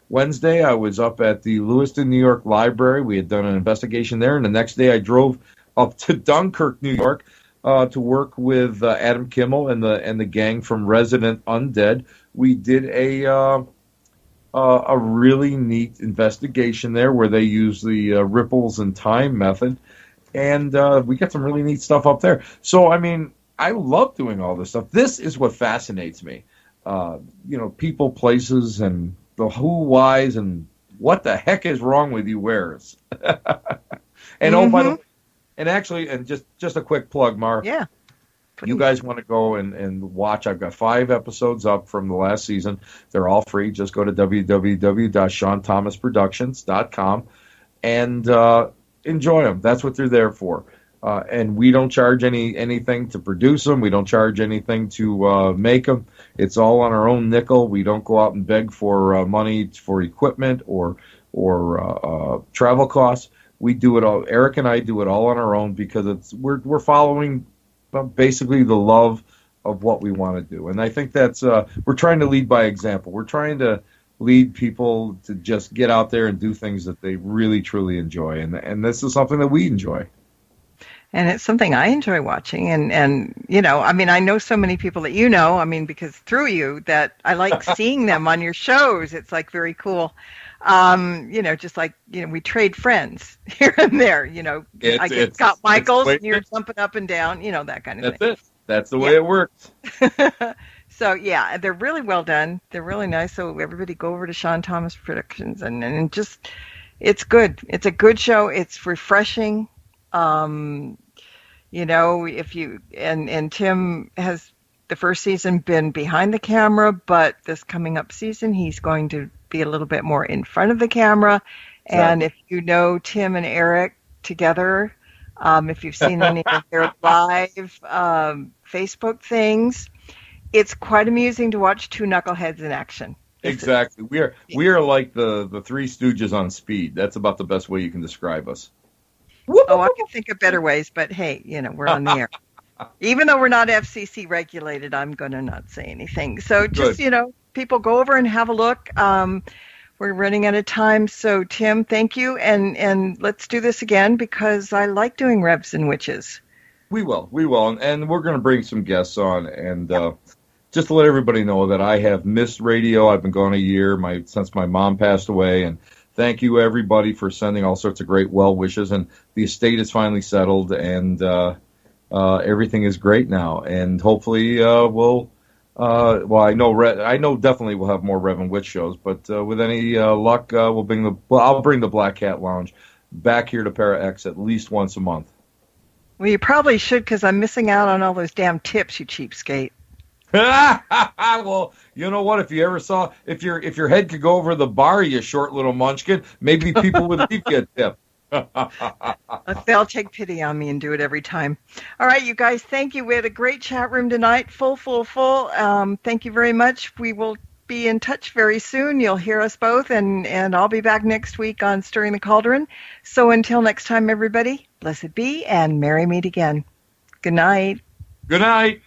Wednesday, I was up at the Lewiston, New York Library. We had done an investigation there, and the next day I drove up to Dunkirk, New York, to work with Adam Kimmel and the gang from Resident Undead. We did a really neat investigation there where they use the ripples and time method, and we got some really neat stuff up there. So, I mean, I love doing all this stuff. This is what fascinates me. People, places, and the who, whys, and what the heck is wrong with you wears. And oh, by the way, and actually, and just a quick plug, Mar. Yeah. Please. You guys want to go and watch. I've got 5 episodes up from the last season. They're all free. Just go to www.SeanThomasProductions.com and enjoy them. That's what they're there for. And we don't charge anything to produce them. We don't charge anything to make them. It's all on our own nickel. We don't go out and beg for money for equipment or travel costs. We do it all. Eric and I do it all on our own because we're following basically the love of what we want to do, and I think that's we're trying to lead by example. We're trying to lead people to just get out there and do things that they really truly enjoy, and this is something that we enjoy. And it's something I enjoy watching, and I mean, I know so many people that because through you that I like seeing them on your shows. It's like very cool. Just like, we trade friends here and there, I get Scott Michaels and you're jumping up and down, that kind of thing. That's it. That's the way it works. So, yeah, they're really well done. They're really nice. So everybody go over to Sean Thomas Productions and just, it's good. It's a good show. It's refreshing. If you, and Tim has the first season been behind the camera, but this coming up season, he's going to be a little bit more in front of the camera. Exactly. And if you know Tim and Eric together, if you've seen any of their live Facebook things, it's quite amusing to watch two knuckleheads in action. Exactly. We are like the Three Stooges on speed. That's about the best way you can describe us. Oh, I can think of better ways, but hey, we're on the air. Even though we're not FCC regulated, I'm going to not say anything. So just, people go over and have a look. We're running out of time. So, Tim, thank you. And let's do this again because I like doing Revs and Witches. We will. And we're going to bring some guests on. And just to let everybody know that I have missed radio. I've been gone a year since my mom passed away. And thank you, everybody, for sending all sorts of great well wishes. And the estate is finally settled, and everything is great now. And hopefully we'll. I know definitely we'll have more Rev and Witch shows, but with any luck, I'll bring the Black Cat Lounge back here to Para X at least once a month. Well, you probably should, because I'm missing out on all those damn tips, you cheapskate. Well, you know what? If you ever saw, if your head could go over the bar, you short little munchkin, maybe people would leave you a tip. They'll take pity on me and do it every time. All right, you guys, thank you. We had a great chat room tonight, full. Thank you very much. We will be in touch very soon. You'll hear us both, and I'll be back next week on Stirring the Cauldron. So until next time, everybody, blessed be and merry meet again. Good night. Good night.